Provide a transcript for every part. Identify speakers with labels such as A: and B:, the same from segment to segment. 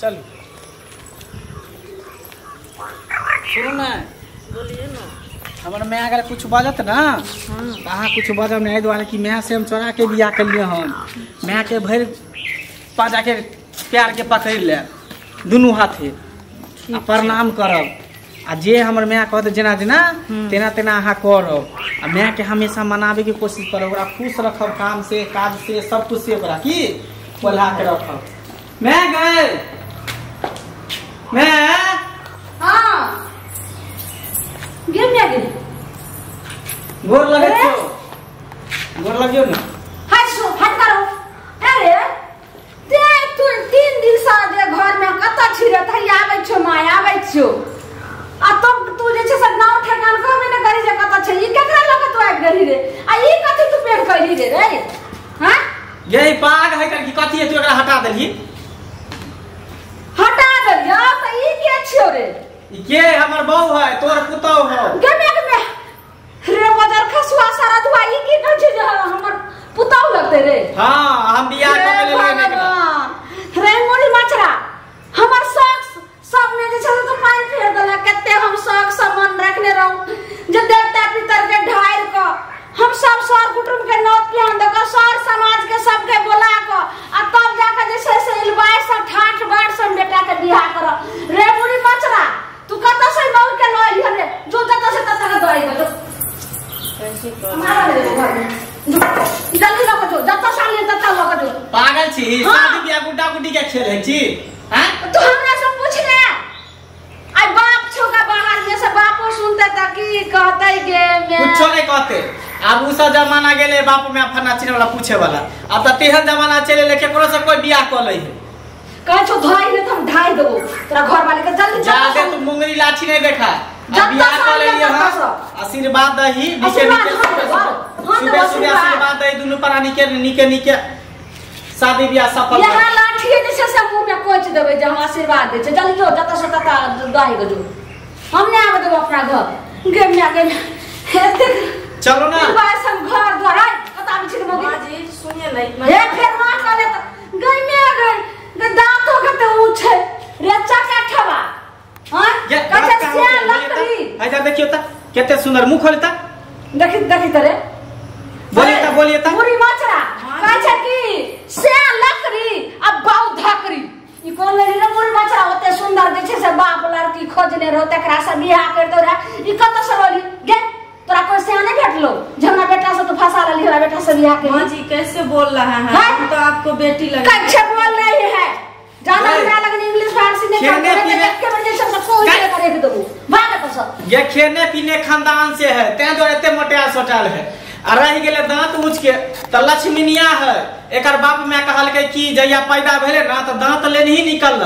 A: चल सुनो ना,
B: बोलिए ना।
A: हमारे मैं अगर कुछ बजत ना कहाँ कुछ बजब नहीं द्वारा कि मैं से हम चोरा के बिया कर लिए हम मैं के भर पाजा के प्यार के पकड़ ले दोनों हाथे प्रणाम करब आ जे हमर मैं कहते जेना जेना तेना तेना अहाँ करब आ मैं के हमेशा मनावे के कोशिश करब ओकरा खुश रखब काम से काज से सब कुछ से ओकरा की बोला के रखब। मैं गए मैं
B: हाँ गिर गया गिर
A: गोर लगे तो गोर लगियो ना
B: हट करो। अरे ते तू 3 दिन से जे घर में कत छिरत है आबै छो माय आबै छो आ तू जे छै से नाव ठेकान कहबे न करी जे कत छै ई केकरा लगे तू आबि गेली रे आ ई कथि तू पेड़ कइली रे रे हां
A: ये पाग है कि कथि है तू एकरा हटा देली
B: हटा देलियो त ई के छियो रे
A: ई के हमर बहू है तोर पुतौ हो
B: गमे रे बदर खसुआ सारा दुआ ई की कहै छै जे हमर पुतौ लगते रे।
A: हां हम बियाह क के लेलिए ने
B: रे मोली मचरा हमर शौक सब में जे छै तो पानी फेर देला कते हम शौक सामान रखने रहू जे देवता पितर के ढाइर क हम सब सर कुटुंब के नौत पियान द क सर समाज के सबके बोला क आ तब जाके जे छै से इलबाई से ठाठ बाट से बेटा के बियाह कर रे मोली मचरा तू कत से मौर के लई रे जो जत से तत के दई दो कैसे कर मारा रे घर में जल्दी लग जो जत साले तत लग जो
A: पागल छी शादी बियाह गुड्डा गुड्डी के खेल है छी हैं
B: तो हमरा से पूछ ले आई बाप छोका बाहर में से बापो सुनते त की कहतै गे मैं
A: कुछो नहीं कहते अब उस जमाना गेले बाप में फना चिने वाला पूछे वाला अब त तेहन जमाना चले लेके कोनो से कोई बियाह क लई है
B: कह छो ढाई रे तुम ढाई दो तेरा घर वाले के जल्दी
A: जाके तू मुंगरी लाठी नहीं देखा अब बियाह क लेलिए हां आशीर्वाद दही नीचे नीचे सुबह सुबह आशीर्वाद दही दोनों प्राणी के नीके नीके शादी बियाह सफल
B: यहां लाठी जैसे से मुंह में कोच देबे जे हम आशीर्वाद दे छै जल्दी जो जत से तत दही गजो हमने आवे दो अपना घर गे में हेते
A: चलो ना
B: बस हम घर द्वार पता भी छै मोगी
C: मां जी सुनिए ना
B: हे फिर मां कहले त गई में गई दांतो के तो उछे रे चका ठबा हां कते से लकड़ी
A: इधर देखियो त केते सुंदर मुंह खोलता
B: देखी तरे
A: बोलिए त
B: पूरी माचरा कह छै की से लकड़ी अब बाऊ धकरी ई कोन ले रे पूरी माचरा ओते सुंदर जे छै से बाप लड़की खोजने रहो तकरा से बियाह कर दो रे ई कत से रोली गे तोरा कोई से नहीं भेटलो जे हमरा बेटा से तो फंसा लेली हमरा बेटा से बियाह के
C: मां जी कैसे बोल रहा है हम तो आपको बेटी लगे
B: कैसे बोल रही है जाना हमरा लगन इंग्लिश फारसी नहीं करते के वजह से सबको उल्टे करे के दो भाग तो सब
A: ये खेने पीने खानदान से है ते जो एते मोटा सोटाल है आ रह गेले दांत ऊंच के त लक्ष्मीनिया है एकर बाप में कहल के कि जया पैदा भेले ना त दांत लेन ही निकलल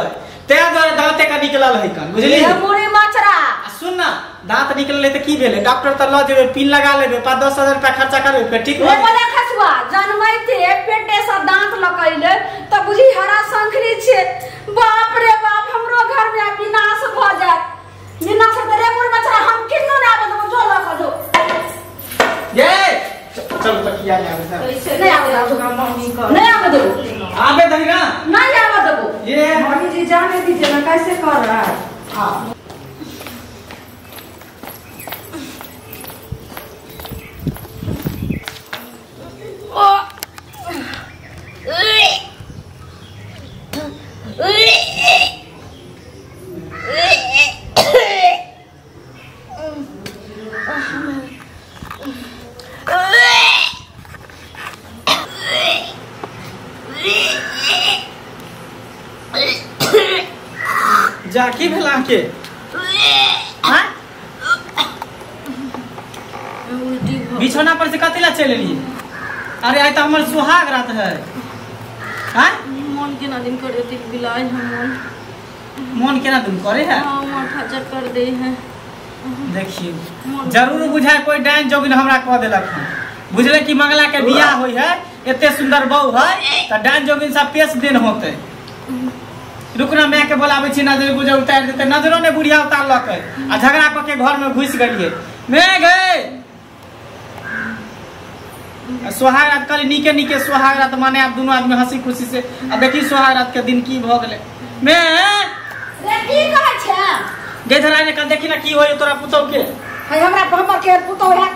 A: ते जो दांते का निकलल है कन बुझली
B: ये पूरी माचरा
A: सुन ना दांत निकलले त की भेले डॉक्टर त ल जेबे पिन लगा लेबे 5-10 हजार रुपया खर्चा करबे फिर ठीक हो
B: रे बोले खसुआ जनमैते पेटे से दांत लकैले त बुझी हरा संखरी छे बाप रे बाप हमरो घर में विनाश भ जाय विनाश त रे पूरी माचरा हम किन्नो ना आबे तो जो लक जो
A: ये चलो तकिया ले आवे
C: कैसे
B: नहीं आवे
C: तो मम्मी को
B: नहीं आवे दो
A: आवे दही ना
B: नहीं आवे दो
A: ये
C: मम्मी जी जाने दीजिए ना कैसे कर रहा है
A: हां जाकी भेला के हां बिछौना पर से कतिला चल ली अरे आई त हमर सुहाग रात है हां
C: मन के ना दिन कर देती बिलाई हम
A: मन केना दिन करे है
C: हां माथा चट कर दे है
A: देखिए जरूर बुझाए कोई डाइन जोगिन हमरा कह देलक बुझले कि मंगला के बियाह होई है एते सुंदर बहू है त डाइन जोगिन सब पेश दिन होते रुकना मैं के बोलावे छी नजर बुझे उतार देते नजरों ने बुढ़िया उतार लक आ झगड़ा क के घर में घुस गलिए मैं गए सोहाग रात कल नीके नीके सोहाग रात माने आप दोनों आदमी हंसी खुशी से अब देखी सोहाग रात के दिन की भ गेले मैं गे धराय ने कल देखी ना की होय तोरा पुतौ के
B: है हमरा हमर के पुतो है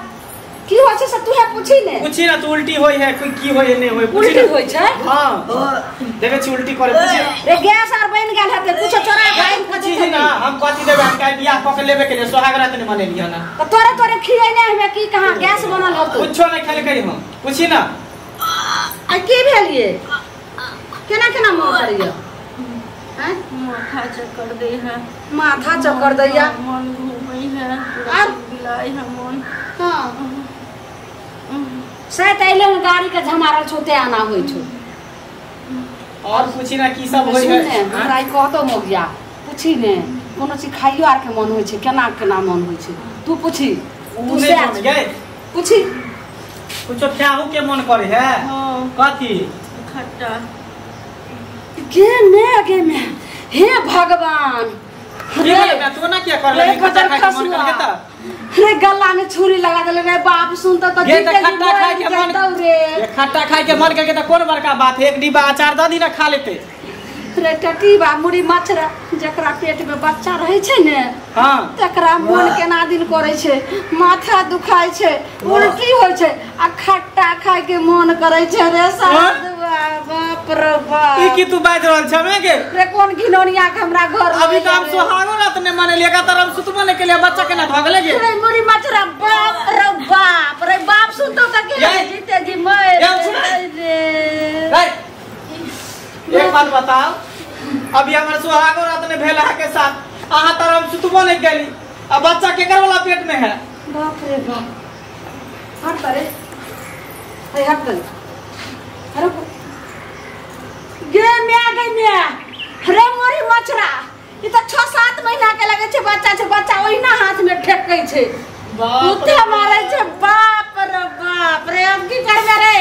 B: की होय छै से तूहे पूछी ने
A: पूछी ना तू उल्टी होय है कोई की होय नहीं होय
B: उल्टी होय छै
A: हां देखे छी उल्टी करे पूछी
B: रे गैस आर बन गेल हते कुछ चोरा खाइ
A: पूछी ना हम कथि देबे हम काई बियाह क के लेबे के लिए सोहागरात ने मने लिया ना
B: तो तोरे खियै नै हमे की कहां गैस बनल हो तू
A: कुछो नहीं खेले करी हम पूछी ना
B: आ की भेलिए केना मन करियो हैं
C: माथा चक्कर दे है
B: माथा चक्कर दैया
C: मन घूमै है
B: और
C: बिलाई है मन
B: हां शायद अइले गाड़ी के झमारल छोते आना होय छो
A: और पूछी ना की सब होय है
B: हमरा ई कहतो मोगिया पूछी ने कोनो चीज खाइयो आर के मन होय छै केना मन होय छै तू पूछी
A: तू से गए
B: पूछी
A: कुछो खाहू के मन करे है
C: हां
A: कथि
C: खट्टा
B: गे मैं हे भगवान
A: रे तू ना क्या कर ले खट्टा खाए के मन कर के
B: रे गल्ला में छुरी लगा देले रे बाप सुनता तो
A: खट्टा खाए के मन
B: रे
A: ये खट्टा खाए के मन करके तो कौन बड़का बात है एक डिब्बा अचार द दी ना खा लेते
B: रे टटी बा मुड़ी मछरा जकरा पेट में बच्चा रहे छै ने
A: हां
B: तकरा मन केना दिन करे छै माथा दुखाय छै उल्टी होय छै आ खट्टा खाए के मन करे छै रे साथ बाप रे बाप
A: ई की तू बाज रहल छमे के
B: रे कोन घिनौनिया के हमरा घर
A: अभी तो हम सोहागो रात ने माने लेगा तरम सुतबो ने के लिए बच्चा केना भागले गे
B: रे मुड़ी मछरा बाप रे बाप सुनतो त के जीते जी मर रे
A: एक बात बताओ अभी हमारे सुहागो रात ने भेला के साथ आहा तरम सुतबो नहीं गेली अब बच्चा केकर वाला पेट में है
B: बाप रे बाप हट करे ए हट कर अरे गे मैं रे मोरी मछरा ई त 6-7 महीना के लगे छै बच्चा ओहिना हाथ में ठेकै छै कुत्ते मारे छै बाप रे अब की करबे रे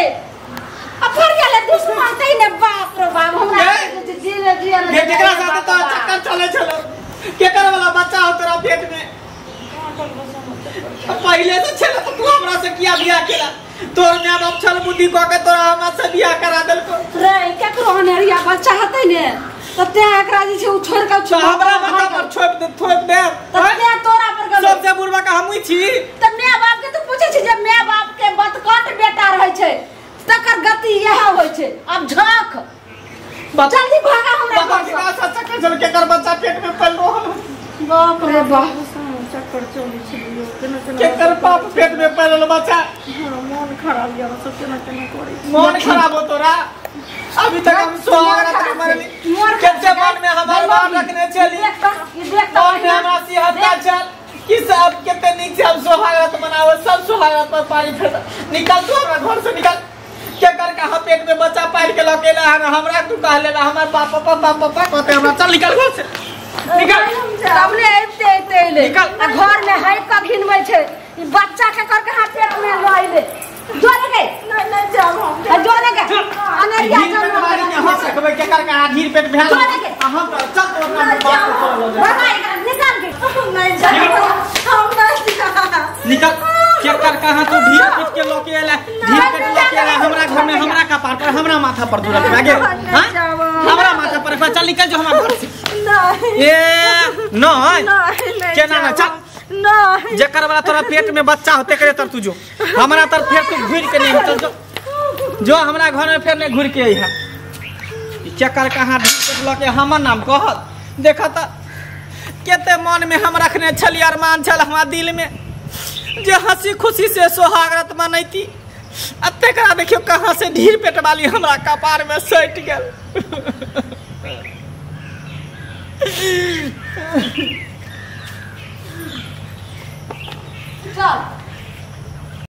B: अफर गेले दुश्मन तै ने बाप रे बाप हमरा जीले
A: ये केकरा साथ तो चक्कर चले चलो केकर वाला बच्चा हो तेरा पेट में पहले से चले तो तू हमरा से किया बियाह केला तोर ने बाप छल बुद्धि को के तोरा हमरा से बियाह करा देल को
B: रे केकरो अनेरिया बच्चा हतै ने त ते एकरा जे छै उ छोड़ के
A: हमरा माथा पर थोप दे
B: त ते तोरा पर गलो
A: सबसे बुढ़वा का हमई छी
B: त माय बाप के तू पूछे छी जे माय बाप के बतकट बेटा रहै छै तकर गति यह होय छै अब झक जल्दी भागा हमरा घर से
A: का चक्कर चल के कर बच्चा पेट में पल रहो
B: बाप रे बाप
C: चक्कर चले छै केना
A: के कर बाप पेट में पल बच्चा
C: मन खराब या सब केना करे
A: मन खराब हो तोरा अभी तक हम सोहागरात में मरली कितने मन में हमारे बाप रखने चली
B: देख
A: और हमरा सिहत्ता चल कि सब कितने नीक से हम सोहागरात मनाओ सब सोहागरात पर पानी फेर निकल तू हमरा घर से निकल के कर के पेट में बच्चा पाल के लकेला हमरा तू कह लेला हमर पापा कहते हमरा चल निकल घर से निकल
B: तबले आइते ले
A: निकल
B: घर में है का घिनबै छै ई बच्चा के कर के हाथ पेट में लई ले जोरे के नहीं जाओ हम जोरे के अनेरिया
A: बीमारी में हम सकबे के कर के ढीर पेट भेल हम चल तो अपना बाप को लो
B: भागा निकाल के नहीं जाओ हम नहीं
A: निकल के कर कहां तू ढीर पेट के लोके आला ढीर पेट लोके आला हमरा घर में हमरा कपार पर हमरा माथा पर दूर लगा गे हां हमरा माथा पर चल निकल जो हमरा घर से
B: नहीं
A: ए नहीं केना ना चल
B: नहीं
A: जेकर वाला तोरा पेट में बच्चा होते करे तर तू जो हमरा तर फिर तू घुर के नहीं चल जो हमरा घर में फिर नहीं घुर के आई है चक्कर कहां ढीर लके हमर नाम कहत देखा त केते मन में हम रखने छली अरमान छल हमरा दिल में जे हंसी खुशी से सोहागरात मनैती अतेकरा देखियो कहां से ढीर पेट वाली हमरा कपार में सट गेल
B: चल